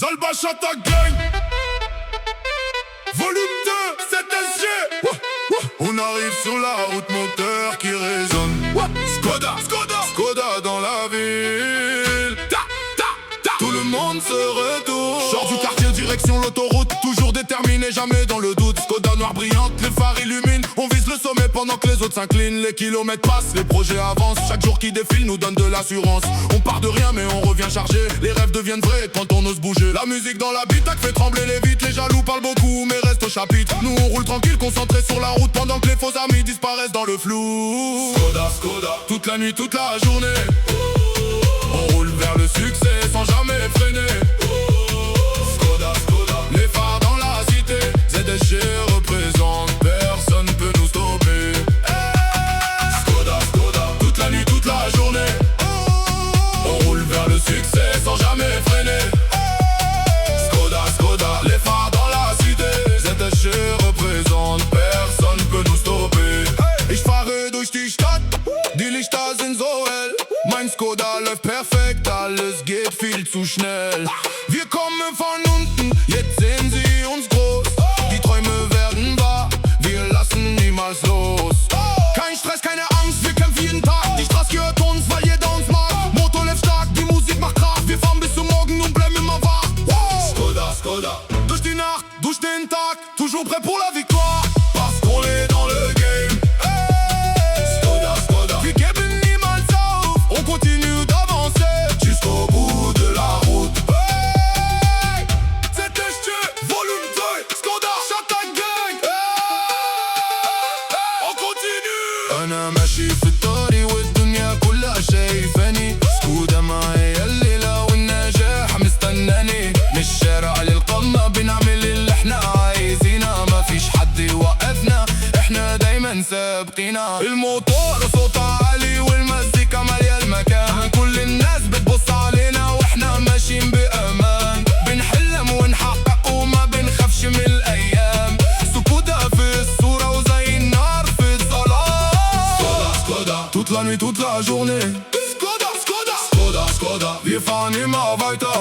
Zalbach Attack Gang. Volume 2, 7SG. On arrive sur la route, moteur qui résonne. Skoda, Skoda, Skoda dans la ville. Tout le monde se retourne. Sors du quartier, direction l'autoroute. Toujours déterminé, jamais dans le doute. Skoda noire brillante, les phares illuminent. On vise le sommet pendant que les autres s'inclinent. Les kilomètres passent, les projets avancent. Chaque jour qui défile nous donne de l'assurance. On part de rien mais on revient chargé. Les rêves deviennent vrais quand on ose bouger. La musique dans l'habitacle fait trembler les vitres. Les jaloux parlent beaucoup mais restent au chapitre. Nous on roule tranquille, concentrés sur la route. Pendant que les faux amis disparaissent dans le flou. Skoda, Skoda, toute la nuit, toute la journée. On roule vers le succès sans jamais freiner. Skoda, Skoda, les phares dans la cité. ZSG représente, personne peut nous stopper. Skoda, Skoda, toute la nuit, toute la journée. On roule vers le succès sans jamais freiner. Skoda, Skoda, les phares dans la cité. ZSG représente, personne peut nous stopper. Ich fahre durch die Stadt, die Lichter sind so hell. Mein Skoda läuft perfekt, alles geht viel zu schnell. Wir kommen von unten, jetzt sehen sie uns groß. Die Träume werden wahr, wir lassen niemals los. Kein Stress, keine Angst, wir kämpfen jeden Tag. Die Straße gehört uns, weil jeder uns mag. Motor läuft stark, die Musik macht Kraft. Wir fahren bis zum Morgen und bleiben immer wach. Skoda, Skoda, durch die Nacht, durch den Tag, toujours prêt pour la victoire. Parce qu'on est dans le game. Skoda, Skoda, wir geben niemals auf. On continue d'avancer jusqu'au bout de la route. Hey, ZSG, volume 2, Skoda Attack Gang. Hey, on continue. أنا ماشي في الطريق والدنيا كلها شايفاني. سكودا معايا الليلة والنجاح مستناني. من الشارع للقمة بنعمل اللي احنا عايزينه. مفيش حد يوقفنا، احنا دايما سابقينا. الموتور صوتها عالي والمزيكا مالية المكان. كل الناس بتبص علينا واحنا ماشيين بأمان. بنحلم ونحقق وما بنخافش من الأيام. سكودا في الصورة وزي النار في الظلام. Skoda, Skoda, toute la nuit, toute la journée. Skoda, Skoda, Skoda, Skoda, wir fahren immer weiter.